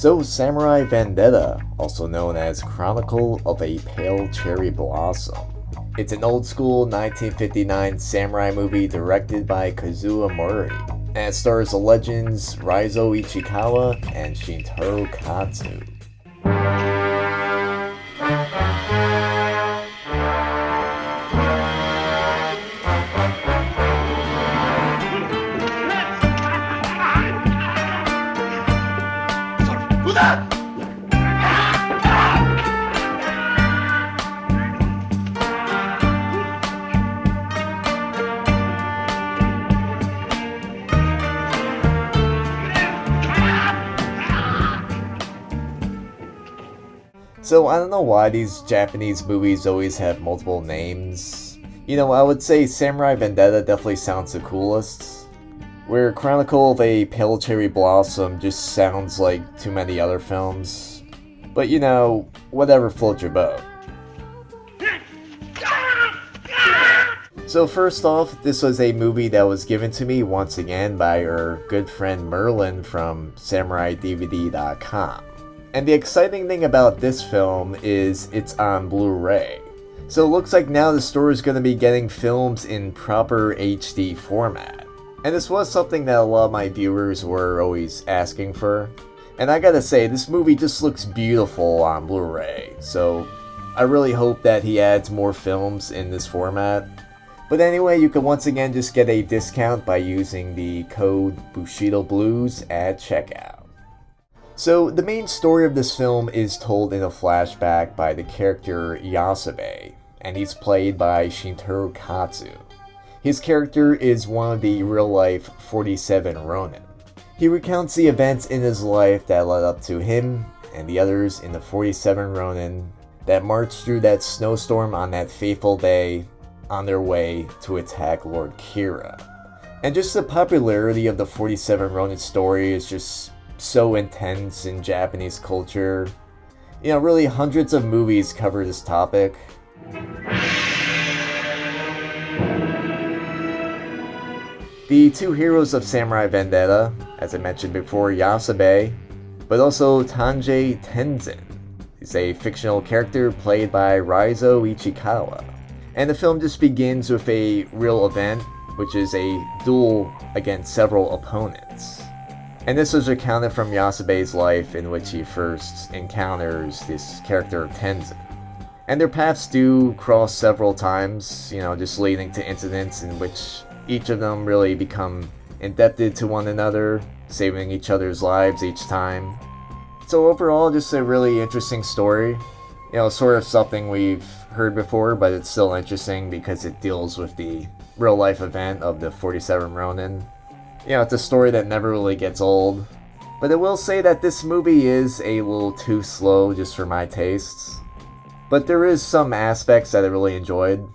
So, Samurai Vendetta, also known as Chronicle of a Pale Cherry Blossom. It's an old school 1959 samurai movie directed by Kazuo Mori, and it stars the legends Raizo Ichikawa and Shintaro Katsu. So I don't know why these Japanese movies always have multiple names. You know, I would say Samurai Vendetta definitely sounds the coolest, where Chronicle of a Pale Cherry Blossom just sounds like too many other films. But you know, whatever floats your boat. So first off, this was a movie that was given to me once again by our good friend Merlin from SamuraiDVD.com. And the exciting thing about this film is it's on Blu-ray. So it looks like now the store is going to be getting films in proper HD format. And this was something that a lot of my viewers were always asking for. And I gotta say, this movie just looks beautiful on Blu-ray. So I really hope that he adds more films in this format. But anyway, you can once again just get a discount by using the code Bushido Blues at checkout. So, the main story of this film is told in a flashback by the character Yasubei, and he's played by Shintaro Katsu. His character is one of the real-life 47 Ronin. He recounts the events in his life that led up to him and the others in the 47 Ronin that marched through that snowstorm on that fateful day on their way to attack Lord Kira. And just the popularity of the 47 Ronin story is just so intense in Japanese culture. You know, really hundreds of movies cover this topic. The two heroes of Samurai Vendetta, as I mentioned before, Yasubei, but also Tanjei Tenzin, is a fictional character played by Raizo Ichikawa. And the film just begins with a real event, which is a duel against several opponents. And this was recounted from Yasubei's life, in which he first encounters this character of Tenzin. And their paths do cross several times, you know, just leading to incidents in which each of them really become indebted to one another, saving each other's lives each time. So overall, just a really interesting story. You know, sort of something we've heard before, but it's still interesting because it deals with the real-life event of the 47 Ronin. You know, it's a story that never really gets old. But I will say that this movie is a little too slow just for my tastes. But there is some aspects that I really enjoyed.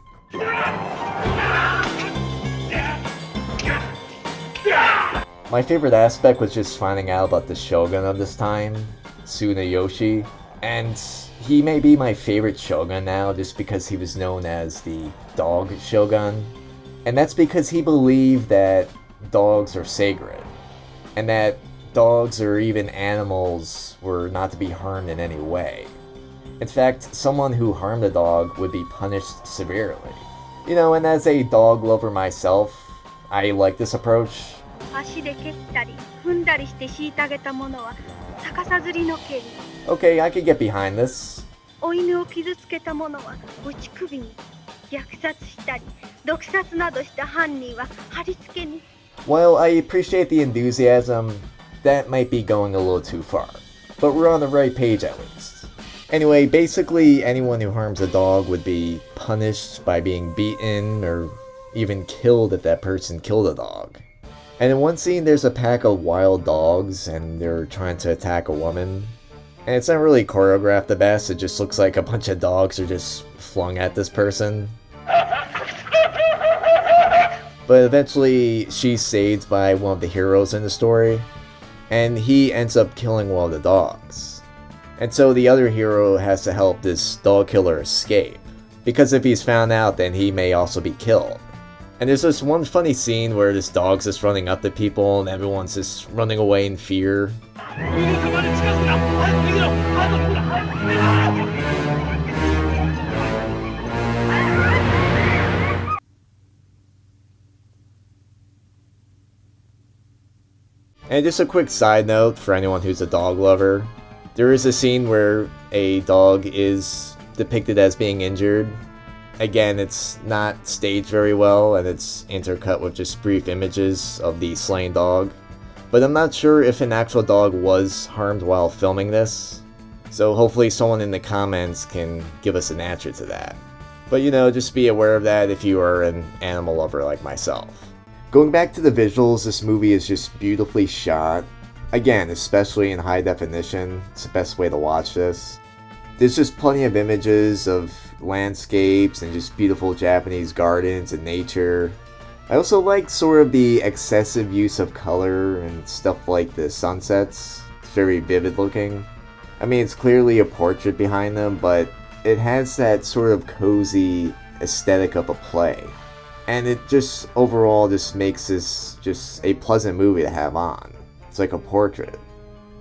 My favorite aspect was just finding out about the Shogun of this time, Tsunayoshi. And he may be my favorite Shogun now just because he was known as the Dog Shogun. And that's because he believed that dogs are sacred, and that dogs or even animals were not to be harmed in any way. In fact, someone who harmed a dog would be punished severely. You know, and as a dog lover myself, I like this approach. Okay, I could get behind this. While I appreciate the enthusiasm, that might be going a little too far. But we're on the right page at least. Anyway, basically anyone who harms a dog would be punished by being beaten or even killed if that person killed a dog. And in one scene there's a pack of wild dogs and they're trying to attack a woman. And it's not really choreographed the best, it just looks like a bunch of dogs are just flung at this person. But eventually, she's saved by one of the heroes in the story, and he ends up killing one of the dogs. And so the other hero has to help this dog killer escape, because if he's found out, then he may also be killed. And there's this one funny scene where this dog's just running up to people and everyone's just running away in fear. And just a quick side note for anyone who's a dog lover, there is a scene where a dog is depicted as being injured. Again, it's not staged very well, and it's intercut with just brief images of the slain dog. But I'm not sure if an actual dog was harmed while filming this, so hopefully someone in the comments can give us an answer to that. But you know, just be aware of that if you are an animal lover like myself. Going back to the visuals, this movie is just beautifully shot. Again, especially in high definition, it's the best way to watch this. There's just plenty of images of landscapes and just beautiful Japanese gardens and nature. I also like sort of the excessive use of color and stuff like the sunsets. It's very vivid looking. I mean, it's clearly a portrait behind them, but it has that sort of cozy aesthetic of a play. And it just overall just makes this just a pleasant movie to have on. It's like a portrait.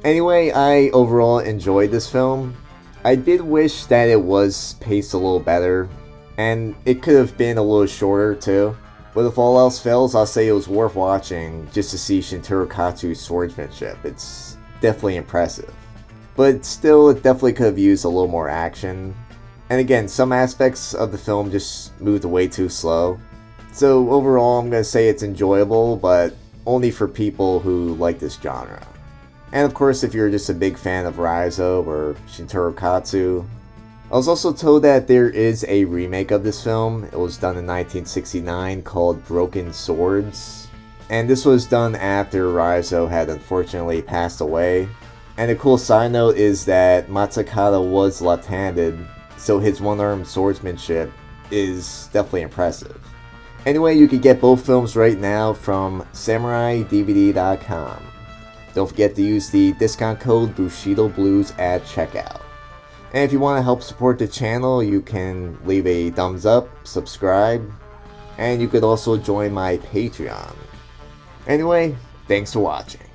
Anyway, I overall enjoyed this film. I did wish that it was paced a little better, and it could have been a little shorter too. But if all else fails, I'll say it was worth watching just to see Shintaro Katsu's swordsmanship. It's definitely impressive. But still, it definitely could have used a little more action. And again, some aspects of the film just moved way too slow. So overall, I'm going to say it's enjoyable, but only for people who like this genre. And of course, if you're just a big fan of Raizo or Shintaro Katsu. I was also told that there is a remake of this film. It was done in 1969 called Broken Swords. And this was done after Raizo had unfortunately passed away. And a cool side note is that Matsukata was left-handed, so his one-armed swordsmanship is definitely impressive. Anyway, you can get both films right now from SamuraiDVD.com. Don't forget to use the discount code Bushido Blues at checkout. And if you want to help support the channel, you can leave a thumbs up, subscribe, and you could also join my Patreon. Anyway, thanks for watching.